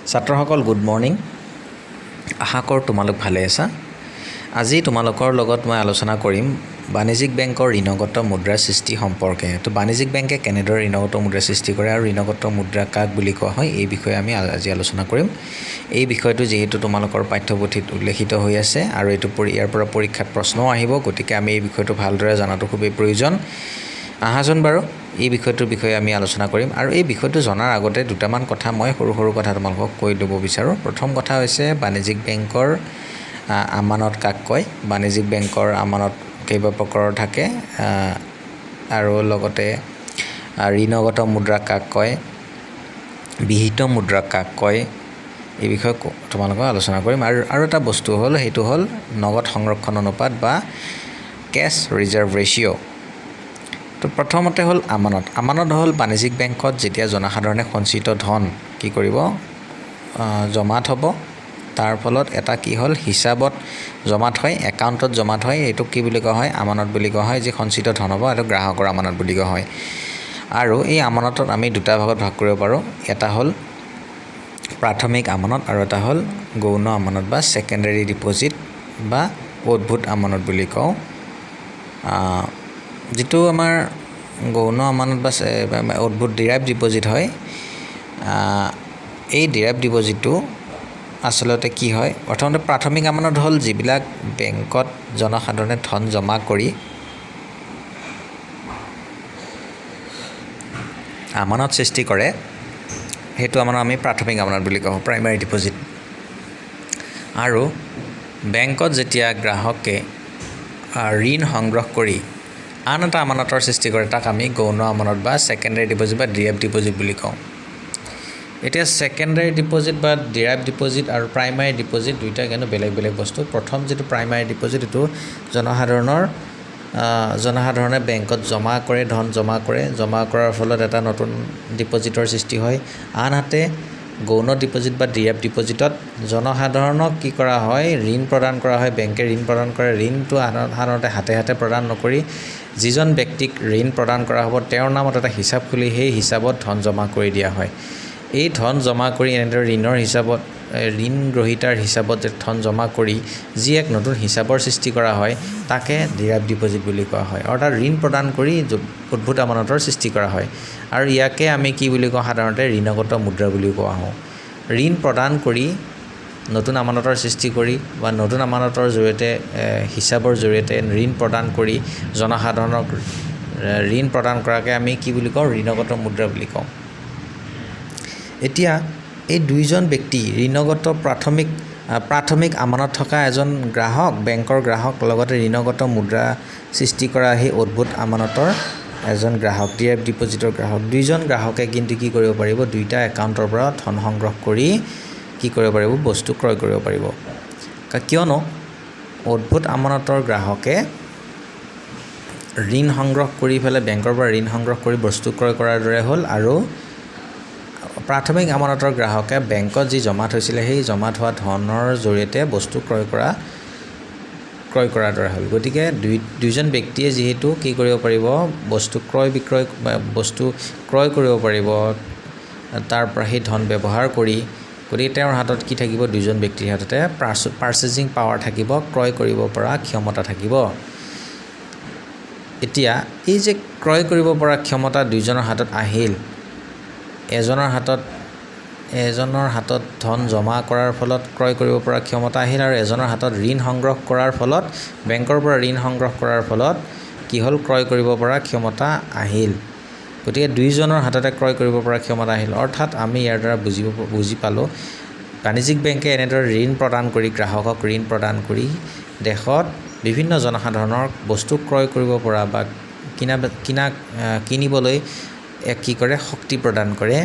ছাত্ৰসকল good morning. আশা কৰোঁ তোমালোক ভালে আছা। আজি তোমালোকৰ লগত মই আলোচনা কৰিম বাণিজ্যিক বেংকৰ ঋণগত মুদ্ৰাৰ সৃষ্টি সম্পৰ্কে। তো বাণিজ্যিক বেংকে কেনেদৰে ঋণগত মুদ্ৰা সৃষ্টি কৰে আৰু ঋণগত মুদ্ৰা কাক বুলি কোৱা হয় এই বিষয়ে আমি আজি আলোচনা কৰিম। এই বিষয়টো যিহেতু তোমালোকৰ পাঠ্যপুথিত উল্লেখিত হৈ আছে আৰু ইয়াৰ পৰা পৰীক্ষাত প্ৰশ্নও আহিব, গতিকে আমি এই বিষয়টো ভালদৰে জনাটো খুবেই প্ৰয়োজন। আহাচোন বাৰু এই বিষয়টোৰ বিষয়ে আমি আলোচনা কৰিম। আৰু এই বিষয়টো জনাৰ আগতে দুটামান কথা মই সৰু কথা তোমালোকক কৈ দিব বিচাৰোঁ। প্ৰথম কথা হৈছে বাণিজ্যিক বেংকৰ আমানত কাক কয়। বাণিজ্যিক বেংকৰ আমানত কেইবা প্ৰকাৰৰ থাকে আৰু লগতে ঋণগত মুদ্ৰা কাক কয়, বিহিত মুদ্ৰা কাক কয়, এই বিষয়ে তোমালোকক আলোচনা কৰিম। আৰু এটা বস্তু হ'ল, সেইটো হ'ল নগদ সংৰক্ষণ অনুপাত বা কেছ ৰিজাৰ্ভ ৰেচিঅ'। তো প্ৰথমতে হ'ল আমানত। আমানত হ'ল বাণিজ্যিক বেংকত যেতিয়া জনসাধাৰণে সঞ্চিত ধন কি কৰিব, জমা থ'ব, তাৰ ফলত এটা কি হ'ল হিচাপত জমা থয়, একাউণ্টত জমা থয়, এইটো কি বুলি কোৱা হয়, আমানত বুলি কোৱা হয়। যি সঞ্চিত ধন হ'ব এইটো গ্ৰাহকৰ আমানত বুলি কোৱা হয়। আৰু এই আমানতত আমি দুটা ভাগত ভাগ কৰিব পাৰোঁ। এটা হ'ল প্ৰাথমিক আমানত আৰু এটা হ'ল গৌণ আমানত বা ছেকেণ্ডেৰী ডিপ'জিট বা উদ্ভূত আমানত বুলি কওঁ। যিটো আমাৰ গৌণ আমানত বা উদ্ভূত ডিৰাইভ ডিপ'জিট হয়, এই ডিৰাইভ ডিপ'জিটটো আচলতে কি হয়, প্ৰথমতে প্ৰাথমিক আমানত হ'ল যিবিলাক বেংকত জনসাধাৰণে ধন জমা কৰি আমানত সৃষ্টি কৰে, সেইটো আমানত আমি প্ৰাথমিক আমানত বুলি কওঁ, প্ৰাইমাৰী ডিপ'জিট। আৰু বেংকত যেতিয়া গ্ৰাহকে ঋণ সংগ্ৰহ কৰি আন এটা আমানতৰ সৃষ্টি কৰে, তাক আমি গৌণ আমানত বা ছেকেণ্ডেৰী ডিপ'জিট বা ডিৰাইভ ডিপ'জিট বুলি কওঁ। এতিয়া ছেকেণ্ডেৰী ডিপ'জিট বা ডিৰাইভ ডিপ'জিট আৰু প্ৰাইমাৰী ডিপ'জিট দুয়োটা কিন্তু বেলেগ বেলেগ বস্তু। প্ৰথম যিটো প্ৰাইমাৰী ডিপ'জিট, এইটো জনসাধাৰণে বেংকত জমা কৰে, ধন জমা কৰে, জমা কৰাৰ ফলত এটা নতুন ডিপ'জিটৰ সৃষ্টি হয়। আনহাতে গৌণ ডিপ'জিট বা ডিৰাইভ ডিপ'জিটত জনসাধাৰণক কি কৰা হয়, ঋণ প্ৰদান কৰা হয়, বেংকে ঋণ প্ৰদান কৰে। ঋণটো সাধাৰণতে হাতে প্ৰদান নকৰি যিজন ব্যক্তিক ঋণ প্ৰদান কৰা হ'ব তেওঁৰ নামত এটা হিচাপ খুলি সেই হিচাপত ধন জমা কৰি দিয়া হয়। এই ধন জমা কৰি এনেদৰে ঋণ গ্ৰহীতাৰ হিচাপত যে ধন জমা কৰি যি এক নতুন হিচাপৰ সৃষ্টি কৰা হয় তাকে ডিৰাইভ ডিপ'জিট বুলি কোৱা হয়। অৰ্থাৎ ঋণ প্ৰদান কৰি উদ্ভূত আমানতৰ সৃষ্টি কৰা হয়। আৰু ইয়াকে আমি কি বুলি কওঁ, সাধাৰণতে ঋণগত মুদ্ৰা বুলি কোৱা হওঁ। ঋণ প্ৰদান কৰি নতুন আমানতৰ সৃষ্টি কৰি বা নতুন আমানতৰ জৰিয়তে হিচাপৰ জৰিয়তে ঋণ প্ৰদান কৰি জনসাধাৰণক ঋণ প্ৰদান কৰাকে আমি কি বুলি কওঁ, ঋণগত মুদ্ৰা বুলি কওঁ। এতিয়া এই দুইজন ব্যক্তি ঋণগত প্ৰাথমিক আমানত থকা এজন গ্ৰাহক, বেংকৰ গ্ৰাহক, লগতে ঋণগত মুদ্ৰা সৃষ্টি কৰা সেই উদ্ভূত আমানতৰ এজন গ্ৰাহক, ডিৰাইভ ডিপ'জিটৰ গ্ৰাহক, দুইজন গ্ৰাহকে কিন্তু কি কৰিব পাৰিব, দুইটা একাউণ্টৰ পৰা ধন সংগ্ৰহ কৰি কি কৰিব পাৰিব, বস্তু ক্ৰয় কৰিব পাৰিব। কিয়নো উদ্ভূত আমানতৰ গ্ৰাহকে ঋণ সংগ্ৰহ কৰি পেলাই বেংকৰ পৰা ঋণ সংগ্ৰহ কৰি বস্তু ক্ৰয় কৰাৰ দৰে হ'ল, আৰু প্ৰাথমিক আমানতৰ গ্ৰাহকে বেংকত যি জমা থৈছিলে সেই জমা থোৱা ধনৰ জৰিয়তে বস্তু ক্ৰয় কৰাৰ দৰে হ'ল। গতিকে দুইজন ব্যক্তিয়ে যিহেতু কি কৰিব পাৰিব, বস্তু ক্ৰয় কৰিব পাৰিব, তাৰ পৰা সেই ধন ব্যৱহাৰ কৰি, গতিকে তেওঁৰ হাতত কি থাকিব, দুইজন ব্যক্তিৰ হাততে পাৰ্চেজিং পাৱাৰ থাকিব, ক্ৰয় কৰিব পৰা ক্ষমতা থাকিব। এতিয়া এই যে ক্ৰয় কৰিব পৰা ক্ষমতা দুইজনৰ হাতত আহিল, এজনৰ হাতত ধন জমা কৰাৰ ফলত ক্ৰয় কৰিব পৰা ক্ষমতা আহিল, আৰু এজনৰ হাতত ঋণ সংগ্ৰহ কৰাৰ ফলত, বেংকৰ পৰা ঋণ সংগ্ৰহ কৰাৰ ফলত কি হ'ল, ক্ৰয় কৰিব পৰা ক্ষমতা আহিল। গতিকে দুইজনৰ হাততে ক্ৰয় কৰিব পৰা ক্ষমতা আহিল। অৰ্থাৎ আমি ইয়াৰ দ্বাৰা বুজি পালোঁ, বাণিজ্যিক বেংকে এনেদৰে ঋণ প্ৰদান কৰি, গ্ৰাহকক ঋণ প্ৰদান কৰি দেশত বিভিন্ন জনসাধাৰণৰ বস্তু ক্ৰয় কৰিব পৰা বা কিনিবলৈ কি কৰে, শক্তি প্ৰদান কৰে।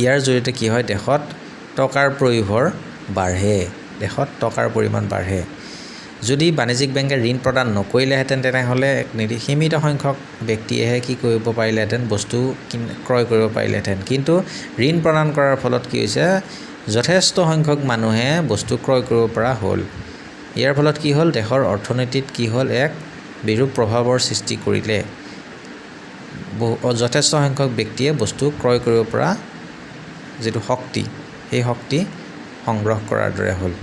ইয়াৰ জৰিয়তে কি হয়, দেশত টকাৰ প্ৰয়োভৰ বাঢ়ে, দেশত টকাৰ পৰিমাণ বাঢ়ে। যদি বাণিজ্যিক বেংকে ঋণ প্ৰদান নকৰিলেহেঁতেন তেনেহ'লে সীমিত সংখ্যক ব্যক্তিয়েহে কি কৰিব পাৰিলেহেঁতেন, বস্তু ক্ৰয় কৰিব পাৰিলেহেঁতেন। কিন্তু ঋণ প্ৰদান কৰাৰ ফলত কি হৈছে, যথেষ্ট সংখ্যক মানুহে বস্তু ক্ৰয় কৰিব পৰা হ'ল। ইয়াৰ ফলত কি হ'ল, দেশৰ অৰ্থনীতিত কি হ'ল, এক বিৰূপ প্ৰভাৱৰ সৃষ্টি কৰিলে। যথেষ্ট সংখ্যক ব্যক্তিয়ে বস্তু ক্ৰয় কৰিব পৰা যিটো শক্তি সেই শক্তি সংগ্ৰহ কৰাৰ দৰে হ'ল।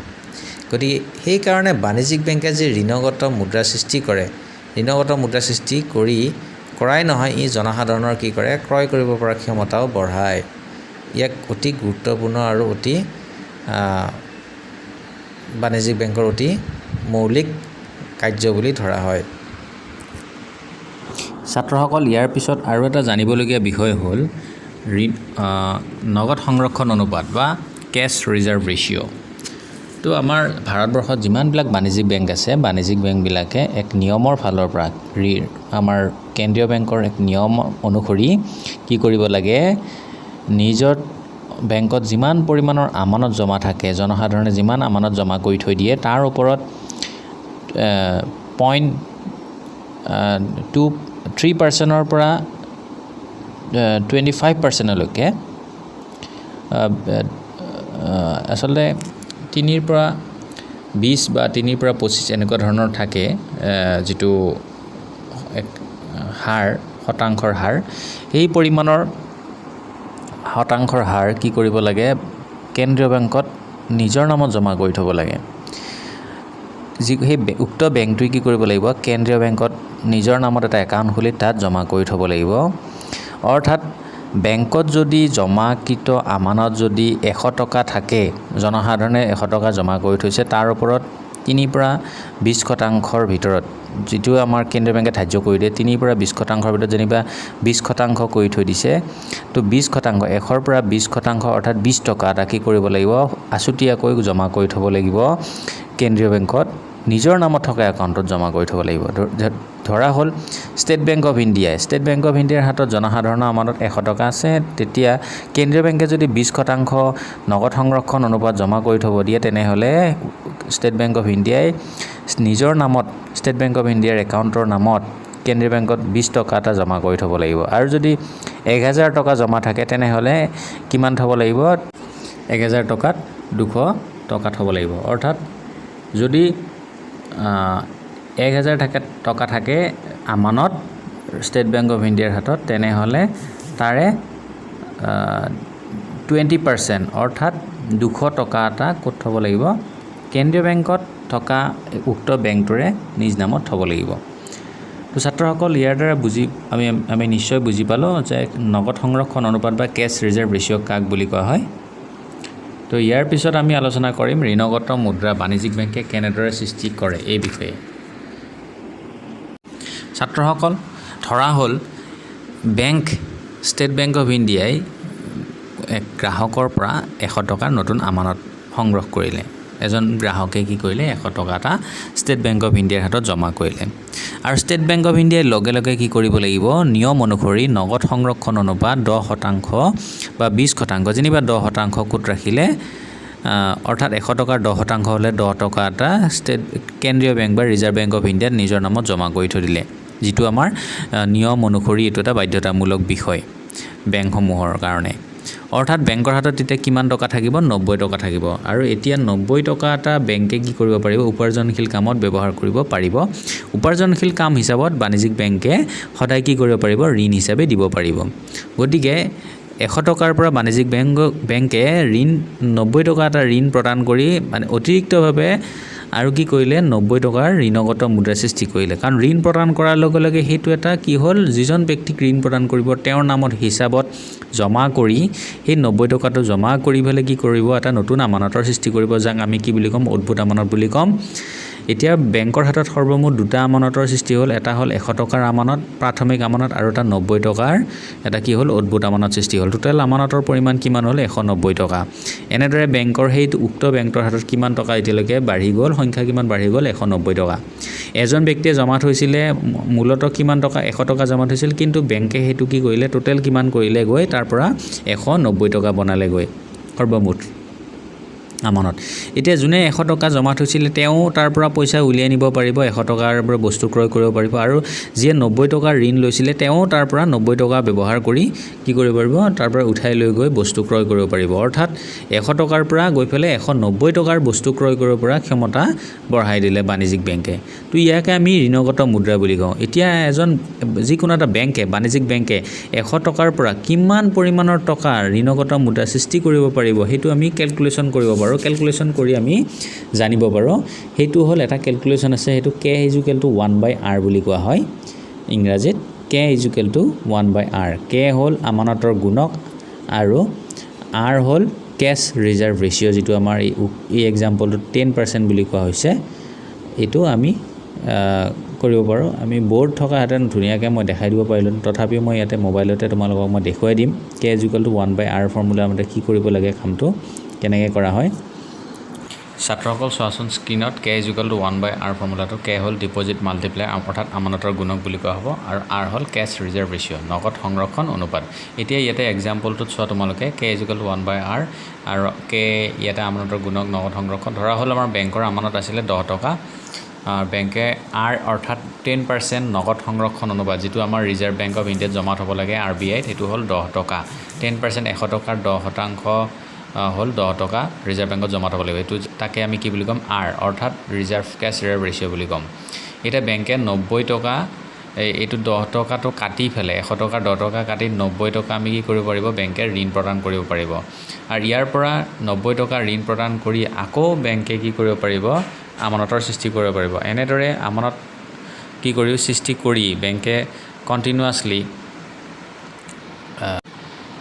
গতিকে সেইকাৰণে বাণিজ্যিক বেংকে যি ঋণগত মুদ্ৰা সৃষ্টি কৰে, ঋণগত মুদ্ৰা সৃষ্টি কৰাই নহয়, ই জনসাধাৰণৰ কি কৰে, ক্ৰয় কৰিব পৰা ক্ষমতাও বঢ়ায়। ইয়াক অতি গুৰুত্বপূৰ্ণ আৰু অতি বাণিজ্যিক বেংকৰ অতি মৌলিক কাৰ্য বুলি ধৰা হয়। ছাত্ৰসকল, ইয়াৰ পিছত আৰু এটা জানিবলগীয়া বিষয় হ'ল নগদ সংৰক্ষণ অনুপাত বা কেছ ৰিজাৰ্ভ ৰেচিঅ'। তো আমাৰ ভাৰতবৰ্ষত যিমানবিলাক বাণিজ্যিক বেংক আছে, বাণিজ্যিক বেংকবিলাকে এক নিয়মৰ ফালৰ পৰা আমাৰ কেন্দ্ৰীয় বেংকৰ এক নিয়ম অনুসৰি কি কৰিব লাগে, নিজৰ বেংকত যিমান পৰিমাণৰ আমানত জমা থাকে, জনসাধাৰণে যিমান আমানত জমা কৰি থৈ দিয়ে, তাৰ ওপৰত 0.23% পৰা 25%লৈকে আচলতে 3 পৰা 20 বা 3 পৰা 25 এনেকুৱা ধৰণৰ থাকে যিটো এক শতাংশৰ হাৰ। সেই পৰিমাণৰ শতাংশৰ হাৰ কি কৰিব লাগে, কেন্দ্ৰীয় বেংকত নিজৰ নামত জমা কৰি থ'ব লাগে। সেই উক্ত বেংকটোৱে কি কৰিব লাগিব, কেন্দ্ৰীয় বেংকত নিজৰ নামত এটা একাউণ্ট খুলি তাত জমা কৰি থ'ব লাগিব। অৰ্থাৎ বেংকত যদি জমাকৃত আমানত যদি 100 টকা থাকে, জনসাধাৰণে 100 টকা জমা কৰি থৈছে, তাৰ ওপৰত 3 পৰা 20% ভিতৰত, যিটো আমাৰ কেন্দ্ৰীয় বেংকে ধাৰ্য কৰি দিয়ে, 3 পৰা 20% ভিতৰত যেনিবা 20% কৰি থৈ দিছে, তো 20%, 100ৰ পৰা 20% অৰ্থাৎ 20 টকা এটা কি কৰিব লাগিব, আছুতীয়াকৈ জমা কৰি থ'ব লাগিব কেন্দ্ৰীয় বেংকত, নিজৰ নামত থকা একাউণ্টত জমা কৰি থ'ব লাগিব। ধৰা হ'ল state bank of India, state bank of ইণ্ডিয়াৰ হাতত জনসাধাৰণৰ আমানত 100 টকা আছে, তেতিয়া কেন্দ্ৰীয় বেংকে যদি 20% নগদ সংৰক্ষণ অনুপাত জমা কৰি থ'ব দিয়ে, তেনেহ'লে ষ্টেট বেংক অফ ইণ্ডিয়াই নিজৰ নামত, ষ্টেট বেংক অফ ইণ্ডিয়াৰ একাউণ্টৰ নামত কেন্দ্ৰীয় বেংকত 20 টকা এটা জমা কৰি থ'ব লাগিব। আৰু যদি 1000 টকা জমা থাকে, তেনেহ'লে কিমান থ'ব লাগিব, 1000 টকাত 200 টকা থ'ব লাগিব। অৰ্থাৎ যদি 1000 টকা থাকে আমানত ষ্টেট বেংক অফ ইণ্ডিয়াৰ হাতত, তেনেহ'লে তাৰে 20% অৰ্থাৎ 200 টকা এটা ক'ত থ'ব লাগিব, কেন্দ্ৰীয় বেংকত থকা উক্ত বেংকটোৰে নিজ নামত থ'ব লাগিব। তো ছাত্ৰসকল, ইয়াৰ দ্বাৰা আমি নিশ্চয় বুজি পালোঁ যে নগদ সংৰক্ষণ অনুপাত বা কেছ ৰিজাৰ্ভ ৰেচিঅ' কাক বুলি কোৱা হয়। তো ইয়াৰ পিছত আমি আলোচনা কৰিম ঋণগত মুদ্ৰা বাণিজ্যিক বেংকে কেনেদৰে সৃষ্টি কৰে এই বিষয়ে। ছাত্ৰসকল, ধৰা হ'ল ষ্টেট বেংক অফ ইণ্ডিয়াই এক গ্ৰাহকৰ পৰা 100 টকাৰ নতুন আমানত সংগ্ৰহ কৰিলে। এজন গ্ৰাহকে কি কৰিলে, 100 টকা এটা ষ্টেট বেংক অফ ইণ্ডিয়াৰ হাতত জমা কৰিলে। আৰু ষ্টেট বেংক অফ ইণ্ডিয়াই লগে লগে কি কৰিব লাগিব, নিয়ম অনুসৰি নগদ সংৰক্ষণ অনুপাত 10% বা 20%, যেনিবা 10% ক'ত ৰাখিলে, অৰ্থাৎ 100 টকাৰ 10% হ'লে 10 টকা এটা কেন্দ্ৰীয় বেংক বা ৰিজাৰ্ভ বেংক অফ ইণ্ডিয়াত নিজৰ নামত জমা কৰি থৈ দিলে, যিটো আমাৰ নিয়ম অনুসৰি এইটো এটা বাধ্যতামূলক বিষয় বেংকসমূহৰ কাৰণে। অৰ্থাৎ বেংকৰ হাতত তেতিয়া কিমান টকা থাকিব, 90 টকা থাকিব। আৰু এতিয়া 90 টকা এটা বেংকে কি কৰিব পাৰিব, উপাৰ্জনশীল কামত ব্যৱহাৰ কৰিব পাৰিব। উপাৰ্জনশীল কাম হিচাপত বাণিজ্যিক বেংকে সদায় কি কৰিব পাৰিব, ঋণ হিচাপে দিব পাৰিব। গতিকে 100 টকাৰ পৰা বাণিজ্যিক বেংকে 90 টকা এটা ঋণ প্ৰদান কৰি মানে অতিৰিক্তভাৱে আৰু কি কৰিলে, 90 টকাৰ ঋণগত মুদ্ৰা সৃষ্টি কৰিলে। কাৰণ ঋণ প্ৰদান কৰাৰ লগে লগে সেইটো এটা কি হ'ল, যিজন ব্যক্তিক ঋণ প্ৰদান কৰিব তেওঁৰ নামত হিচাপত জমা কৰি সেই 90 টকাটো জমা কৰি পেলাই কি কৰিব, এটা নতুন আমানতৰ সৃষ্টি কৰিব, যাক আমি কি বুলি ক'ম, অদ্ভুত আমানত বুলি ক'ম। এতিয়া বেংকৰ হাতত সৰ্বমুঠ 2টা আমানতৰ সৃষ্টি হ'ল, এটা হ'ল 100 টকাৰ আমানত, প্ৰাথমিক আমানত, আৰু এটা 90 টকাৰ এটা কি হ'ল, অদ্ভুত আমানত সৃষ্টি হ'ল। টোটেল আমানতৰ পৰিমাণ কিমান হ'ল, 190 টকা। এনেদৰে বেংকৰ সেই উক্ত বেংকৰ হাতত কিমান টকা এতিয়ালৈকে বাঢ়ি গ'ল, সংখ্যা কিমান বাঢ়ি গ'ল, 190 টকা। এজন ব্যক্তিয়ে জমা থৈছিলে মূলতঃ কিমান টকা, 100 টকা জমা থৈছিল, কিন্তু বেংকে সেইটো কি কৰিলে, টোটেল কিমান কৰিলে গৈ, তাৰ পৰা 190 টকা বনালে গৈ সৰ্বমুঠ। আমানত এতিয়া যোনে 100 টকা জমা থৈছিলে তেওঁ তাৰ পৰা পইচা উলিয়াই নিব পাৰিব 100 টকাৰ পৰা বস্তু ক্ৰয় কৰিব পাৰিব আৰু যিয়ে 90 টকাৰ ঋণ লৈছিলে তেওঁ তাৰ পৰা 90 টকা ব্যৱহাৰ কৰি কি কৰিব পাৰিব তাৰ পৰা উঠাই লৈ গৈ বস্তু ক্ৰয় কৰিব পাৰিব অৰ্থাৎ 100 টকাৰ পৰা গৈ ফেলে 190 টকাৰ বস্তু ক্ৰয় কৰিব পৰা ক্ষমতা বঢ়াই দিলে বাণিজ্যিক বেংকে তো ইয়াকে আমি ঋণগত মুদ্ৰা বুলি কওঁ এতিয়া এজন যিকোনো এটা বেংকে বাণিজ্যিক বেংকে 100 টকাৰ পৰা কিমান পৰিমাণৰ টকা ঋণগত মুদ্ৰা সৃষ্টি কৰিব পাৰিব হেতু আমি ক্যালকুলেশন কৰিব পাৰো ক্যালকুলেশন কৰি আমি জানিব পাৰো হেতু হল এটা ক্যালকুলেশন আছে হেতু k = 1/r বুলি কোৱা হয় ইংৰাজীত k = 1/r k হল আমানতৰ গুণক আৰু r হল cash reserve ratio যেটো আমাৰ এই এক্সাম্পলটো 10% বুলি কোৱা হৈছে এটো আমি কৰিব পাৰো আমি বোৰ্ড থকা হেতেন ধুনিয়াকে মই দেখাই দিব পাৰিলো তথাপিও মই ইয়াতে মোবাইলতে তোমালোকক মই দেখুৱাই দিম k = 1/r ফৰ্মুলা মতে কি কৰিব লাগে কামটো কেনেকৈ কৰা হয় ছাত্ৰসকল চোৱাচোন স্ক্ৰিনত k = 1/r ফৰ্মুলাটো k হল ডিপোজিট মাল্টিপ্লায়াৰ অৰ্থাৎ আমানতৰ গুণক বুলি কোৱা হ'ব আৰু r হল ক্যাশ ৰিজাৰ্ভ ৰেশিও নগদ সংৰক্ষণ অনুপাত এতিয়া ইয়াতে এক্সাম্পলটো চোৱা তোমালোকে k = 1/r আৰু k ইয়াতে আমানতৰ গুণক নগদ সংৰক্ষণ ধৰা হল আমাৰ বেংকৰ আমানত আছিল 10 টকা বেংকে r অৰ্থাৎ 10% নগদ সংৰক্ষণ অনুপাত যেটো আমাৰ ৰিজাৰ্ভ বেংক অফ ইণ্ডিয়াত জমা থব লাগে RBI হেতু হল 10 টকা 10% 100 টকাৰ 10% হল 10 টকা ৰিজাৰ্ভ বেংকত জমা থব লাগিব এটো তাকে আমি কি বুলি কম r অৰ্থাৎ ৰিজাৰ্ভ ক্যাশ ৰিজাৰ্ভ ৰেশিও বুলি কম এটা বেংকে 90 টকা এটো 10 টকাটো কাটি ফেলে 100 টকা 10 টকা কাটি 90 টকা আমি কি কৰিব পাৰিব বেংকে ঋণ প্ৰদান কৰিব পাৰিব আৰু ইয়াৰ পৰা 90 টকা ঋণ প্ৰদান কৰি আকৌ বেংকে কি কৰিব পাৰিব আমানতৰ সৃষ্টি কৰিব পাৰিব এনেদৰে আমানত কি কৰিও সৃষ্টি কৰি বেংকে কন্টিনিউয়াছলি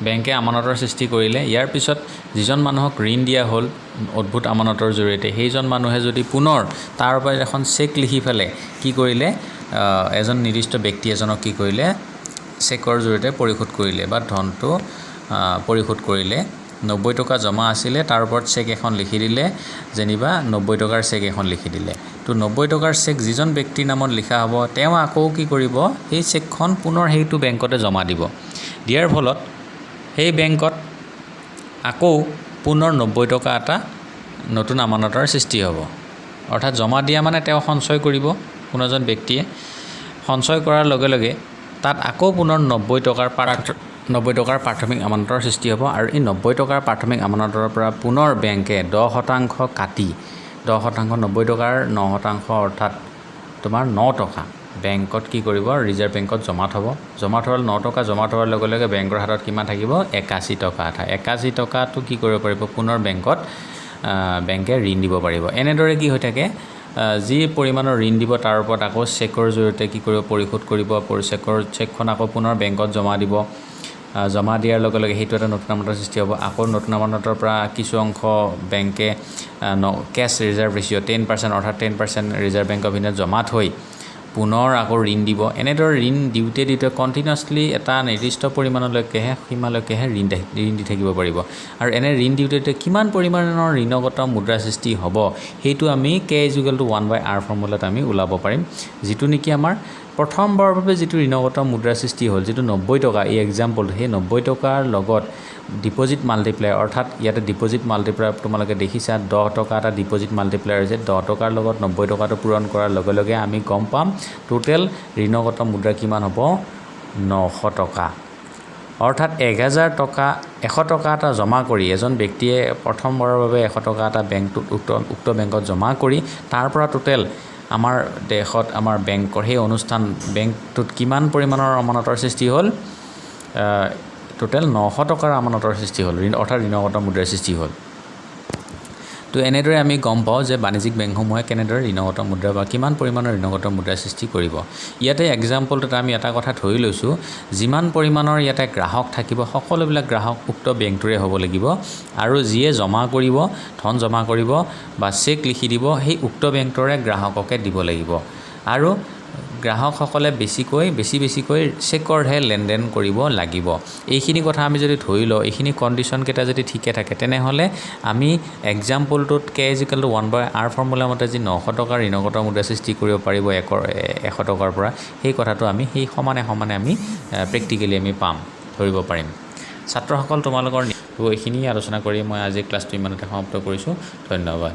বেংকে আমানতৰ সৃষ্টি কৰিলে ইয়াৰ পিছত যিজন মানুহক ঋণ দিয়া হল অদ্ভুত আমানতৰ জৰিয়তে সেইজন মানুহে যদি পুনৰ তাৰ পৰা এখন চেক লিখি ফেলে কি কৰিলে এজন নিৰ্দিষ্ট ব্যক্তি এজনক কি কৰিলে চেকৰ জৰিয়তে পৰিশোধ কৰিলে বা ধনটো পৰিশোধ কৰিলে 90 টকা জমা আছিলে তাৰ ওপৰত চেক এখন লিখি দিলে যেনিবা 90 টকাৰ চেক এখন লিখি দিলে তো 90 টকাৰ চেক যিজন ব্যক্তিৰ নামত লিখা হ'ব তেওঁ আকৌ কি কৰিব এই চেকখন পুনৰ হেইটো বেংকতে জমা দিব দিয়াৰ ফলত সেই বেংকত আকৌ পুনৰ 90 টকা এটা নতুন আমানতৰ সৃষ্টি হ'ব অৰ্থাৎ জমা দিয়া মানে তেওঁ সঞ্চয় কৰিব কোনোজন ব্যক্তিয়ে সঞ্চয় কৰাৰ লগে লগে তাত আকৌ পুনৰ 90 টকাৰ প্ৰাথমিক আমানতৰ সৃষ্টি হ'ব আৰু এই 90 টকাৰ প্ৰাথমিক আমানতৰ পৰা পুনৰ বেংকে 10% কাটি 10% 90 টকাৰ 9% অৰ্থাৎ তোমাৰ 9 টকা বেংকত কি কৰিব ৰিজাৰ্ভ বেংকত জমা থব জমা থোৱাৰ 9 টকা জমা থোৱাৰ লগে লগে বেংকৰ হাতত কিমান থাকিব 81 টকা 81 টকাটো কি কৰিব পাৰিব পুনৰ বেংকত বেংকে ঋণ দিব পাৰিব এনেদৰে কি হৈ থাকে যি পৰিমাণৰ ঋণ দিব তাৰ ওপৰত আকৌ চেকৰ জৰিয়তে কি কৰিব পৰিশোধ কৰিব চেকখন আকৌ পুনৰ বেংকত জমা দিব জমা দিয়াৰ লগে লগে হেতু এটা নতুন আমানতৰ সৃষ্টি হ'ব আকৌ নতুন আমানতৰ পৰা কিছু অংশ বেংকে ক্যাশ ৰিজাৰ্ভ ৰেশিও 10% অৰ্থাৎ 10% ৰিজাৰ্ভ বেংক অফ ইণ্ডিয়াত জমা থৈ পুনৰ আকৌ ঋণ দিব এনেদৰে ঋণ দিওতে কন্টিনিউয়াছলি এটা নিৰ্দিষ্ট পৰিমাণলৈকে সীমালৈকে ঋণ দি থাকিব পাৰিব আৰু এনে ঋণ দিওতে কিমান পৰিমাণৰ ঋণগত মুদ্ৰা সৃষ্টি হ'ব হেতু আমি k = 1/r ফৰ্মুলাত আমি উলাব পাৰিম যেটো নেকি আমাৰ প্ৰথমবাৰৰ বাবে যেটো ঋণগত মুদ্ৰা সৃষ্টি হ'ল যেটো 90 টকা এই এক্সাম্পল হে 90 টকাৰ লগত ডিপোজিট মাল্টিপ্লায়াৰ অৰ্থাৎ ইয়াতে ডিপোজিট মাল্টিপ্লায়াৰ তোমালোকে দেখিছা 10 টকা এটা ডিপোজিট মাল্টিপ্লায়াৰ আছে 10 টকাৰ লগত 90 টকাটো পূৰণ কৰাৰ লগে লগে আমি গম পাম টোটেল ঋণগত মুদ্ৰা কিমান হ'ব 900 টকা অৰ্থাৎ 1000 টকা 100 টকা এটা জমা কৰি এজন ব্যক্তিয়ে প্ৰথমবাৰৰ বাবে 100 টকা এটা বেংকটোত উক্ত বেংকত জমা কৰি তাৰ পৰা টোটেল আমাৰ দেশত আমাৰ বেংকৰ সেই অনুষ্ঠান বেংকটোত কিমান পৰিমাণৰ আমানতৰ সৃষ্টি হ'ল টোটেল 900 টকাৰ আমানতৰ সৃষ্টি হ'ল অৰ্থাৎ ঋণগত মুদ্ৰাৰ সৃষ্টি হ'ল তো এনেদৰে আমি গম পাওঁ যে বাণিজ্যিক বেংকসমূহে কেনেদৰে ঋণগত মুদ্ৰা বা কিমান পৰিমাণৰ ঋণগত মুদ্ৰা সৃষ্টি কৰিব ইয়াতে এক্সাম্পলটোত আমি এটা কথা ধৰি লৈছো যিমান পৰিমাণৰ ইয়াতে গ্ৰাহক থাকিব সকলোবিলাক গ্ৰাহক উক্ত বেংকটোৰে হ'ব লাগিব আৰু যিয়ে জমা কৰিব ধন জমা কৰিব বা চেক লিখি দিব সেই উক্ত বেংকটোৰে গ্ৰাহককে দিব লাগিব আৰু গ্ৰাহকসকলে বেছিকৈ চেকৰহে লেনদেন কৰিব লাগিব এইখিনি কথা আমি যদি ধৰি লওঁ এইখিনি কন্ডিশন কেটা যদি ঠিকে থাকে তেনেহলে আমি এক্সাম্পলটোত k = 1/r ফৰ্মুলা মতে যি 900 টকাৰ ঋণগত মুদ্ৰা সৃষ্টি কৰিব পাৰিব 100 টকাৰ পৰা সেই কথাটো আমি সেই সমানে আমি প্ৰেক্টিক্যালি আমি পাম ধৰিব পাৰিম ছাত্ৰসকল তোমালোকৰ এইখিনি আলোচনা কৰি মই আজি ক্লাছটো ইমানতে সমাপ্ত কৰিছোঁ। ধন্যবাদ।